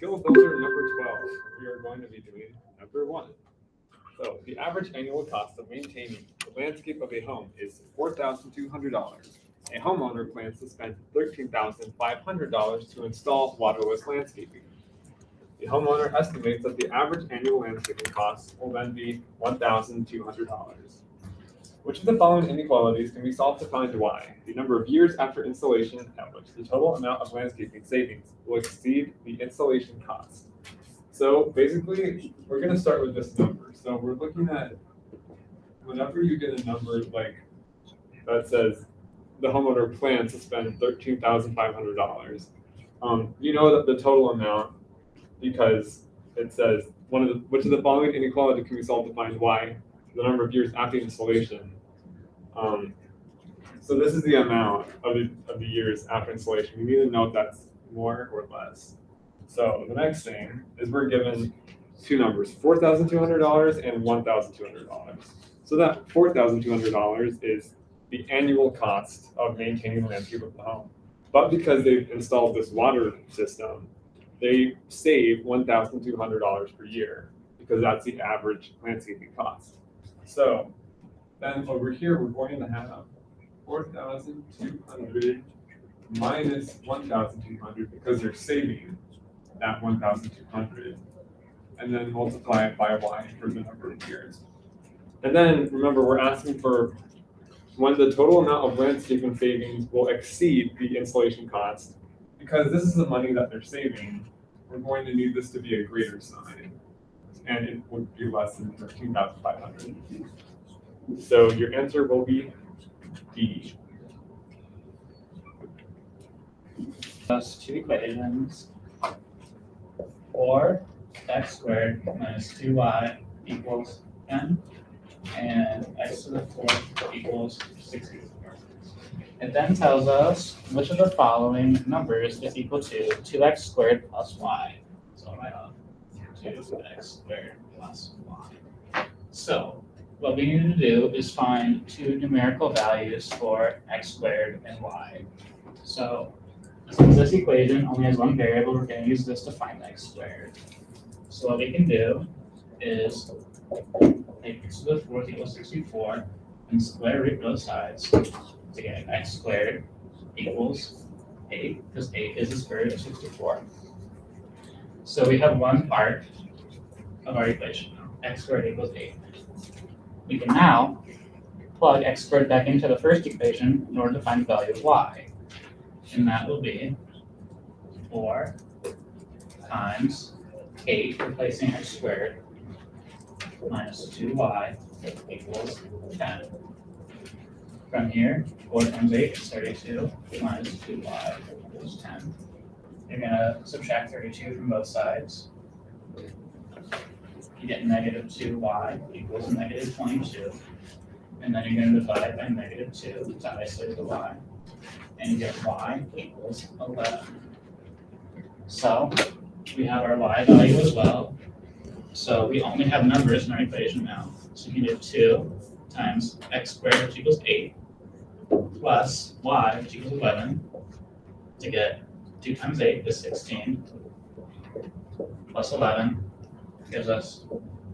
skill builder number 12. We are going to be doing number 1. So the average annual cost of maintaining the landscape of a home is $4,200. A homeowner plans to spend $13,500 to install waterless landscaping. The homeowner estimates that the average annual landscaping cost will then be $1,200. Which of the following inequalities can be solved to find y? The number of years after installation at which the total amount of landscaping savings will exceed the installation cost. So basically, we're going to start with this number. So we're looking at whenever you get a number like that says the homeowner plans to spend $13,500. You know that the total amount because it says which of the following inequality can be solved to find y? The number of years after installation. So this is the amount of the years after installation. We need to know if that's more or less. So the next thing is we're given two numbers, $4,200 and $1,200. So that $4,200 is the annual cost of maintaining the landscape of the home. But because they've installed this water system, they save $1,200 per year because that's the average landscaping cost. So then over here, we're going to have 4,200 minus 1,200 because they're saving that 1,200, and then multiply it by y for the number of years. And then remember, we're asking for when the total amount of landscaping savings will exceed the installation cost. Because this is the money that they're saving, we're going to need this to be a greater sign, and it would be less than 13,500. So your answer will be D. Those two equations, 4x squared minus 2y equals 10, and x to the 4th equals 64. It then tells us which of the following numbers is equal to 2x squared plus y. So I'll write off 2x squared plus y. So what we need to do is find two numerical values for x squared and y. So since this equation only has one variable, we're going to use this to find x squared. So what we can do is take x to the 4th equals 64 and square root both sides to get x squared equals 8, because 8 is the square root of 64. So we have one part of our equation now, x squared equals 8. We can now plug x squared back into the first equation in order to find the value of y. And that will be 4 times 8, replacing x squared, minus 2y equals 10. From here, 4 times 8 is 32, minus 2y equals 10. You're going to subtract 32 from both sides. You get negative 2y equals negative 22. And then you're going to divide by negative 2 to isolate the y. And you get y equals 11. So we have our y value as well. So we only have numbers in our equation now. So you can do 2 times x squared, which equals 8, plus y, which equals 11, to get 2 times 8 is 16, plus 11 gives us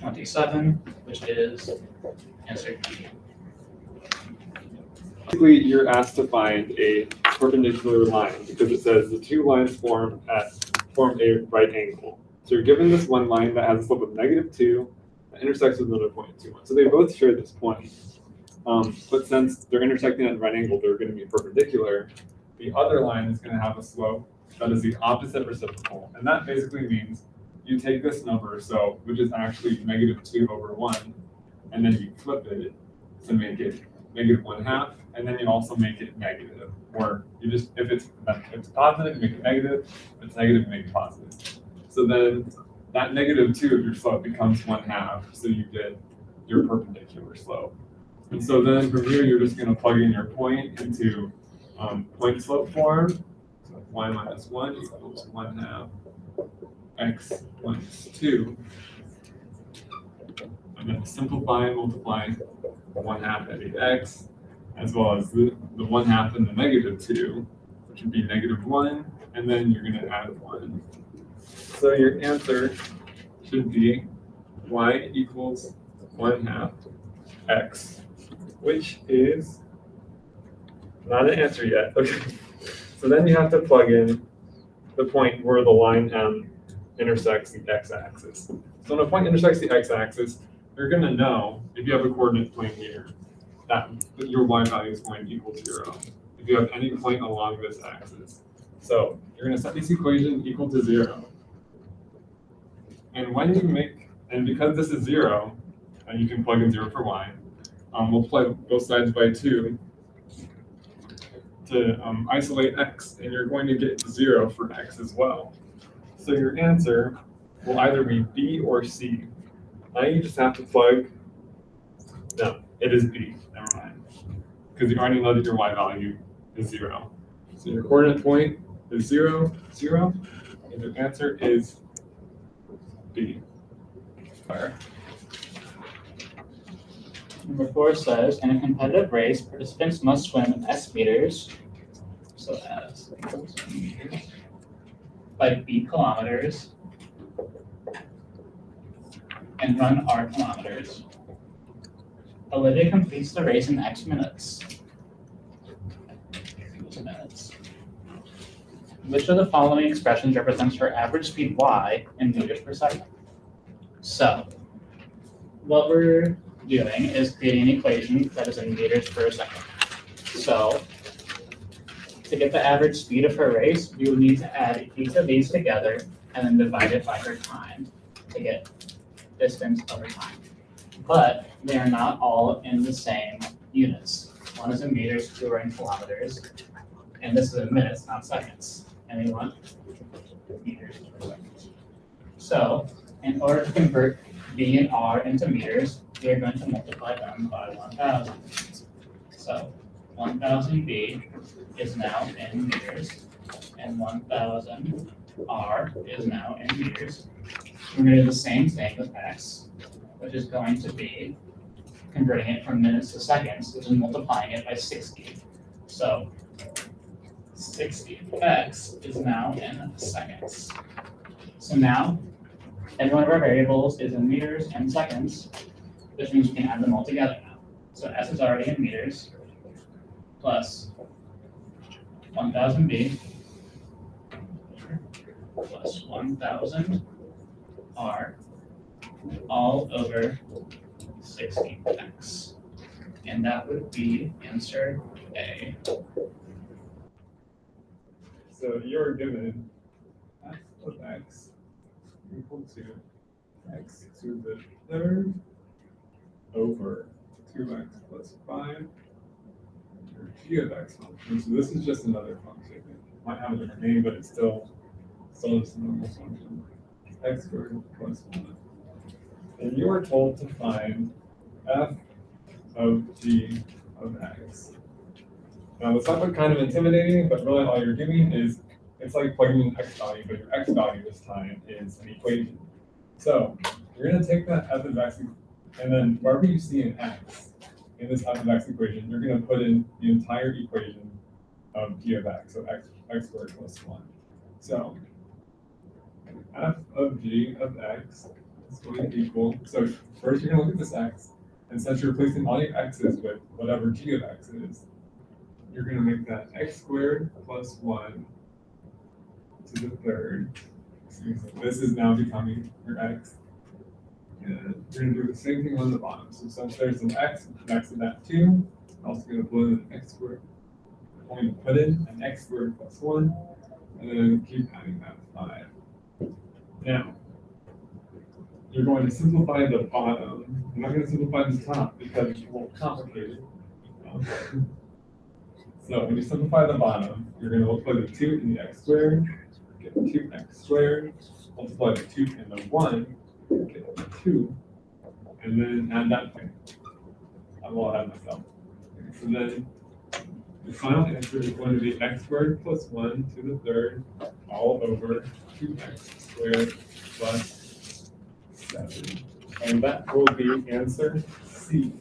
27, which is answer D. Basically, you're asked to find a perpendicular line because it says the two lines form a right angle. So you're given this one line that has a slope of -2 that intersects with another point at 2,1. So they both share this point. But since they're intersecting at a right angle, they're going to be perpendicular. The other line is going to have a slope that is the opposite reciprocal. And that basically means you take this number, so which is actually -2 over 1, and then you flip it to make it -1/2, and then you also make it negative. Or you just, if it's positive, you make it negative. If it's negative, you make it positive. So then that -2 of your slope becomes 1/2, so you get your perpendicular slope. And so then from here, you're just going to plug in your point into point slope form. So y minus 1 equals 1/2 x minus 2. I'm going to simplify and multiply 1/2 at x, as well as the 1/2 and the -2, which would be -1, and then you're going to add 1. So your answer should be y equals 1/2 x, which is not an answer yet. Okay. So then you have to plug in the point where the line M intersects the x-axis. So when a point intersects the x-axis, you're going to know, if you have a coordinate plane here, that your y value is going to equal 0 if you have any point along this axis. So you're going to set this equation equal to 0. And when you make, and because this is 0, and you can plug in 0 for y, multiply both sides by 2 to isolate x, and you're going to get 0 for x as well. So your answer will either be B or C. Now you just have to plug, no, it is B, never mind. Because you already know that your y value is 0. So your coordinate point is 0, 0, and your answer is B. Number 4 says, in a competitive race, participants must swim S meters, so S equals meters, by B kilometers, and run R kilometers. Olivia completes the race in X minutes. Which of the following expressions represents her average speed y in meters per second? So, what we're doing is creating an equation that is in meters per second. So, to get the average speed of her race, we would need to add each of these together and then divide it by her time to get distance over time. But they are not all in the same units. One is in meters, 2 are in kilometers, and this is in minutes, not seconds. And we want meters per second. So, in order to convert B and R into meters, we are going to multiply them by 1,000. So 1,000 B is now in meters, and 1,000 R is now in meters. We're going to do the same thing with X, which is going to be converting it from minutes to seconds, which is multiplying it by 60. So 60x is now in seconds. So now, every one of our variables is in meters and seconds, which means we can add them all together now. So S is already in meters, plus 1,000 B, plus 1,000 R, all over 60x. And that would be answer A. So you're given f of x equal to x to the third over 2x plus 5, or g of x function. So this is just another function. It might have a different name, but it's still just a normal function. X squared plus 1. And you are told to find f of g of x. Now this might look kind of intimidating, but really all you're doing is, it's like plugging in x value, but your x value this time is an equation. So you're going to take that f of x, and then wherever you see an x in this f of x equation, you're going to put in the entire equation of g of x, so x squared plus 1. So f of g of x is going to equal, so first you're going to look at this x, and since you're replacing all your x's with whatever g of x is, you're going to make that x squared plus 1 to the third. So this is now becoming your x. And you're going to do the same thing on the bottom. So since there's an x next to that 2, I'm also going to put in an x squared. I'm going to put in an x squared plus 1, and then keep adding that 5. Now, you're going to simplify the bottom. I'm not going to simplify the top because it's a little complicated. So when you simplify the bottom, you're going to multiply the 2 in the x squared, get 2x squared, multiply the 2 and the 1, get the 2, and then add that thing. I will add myself. So then the final answer is going to be x squared plus 1 to the third, all over 2x squared plus 7. And that will be answer C.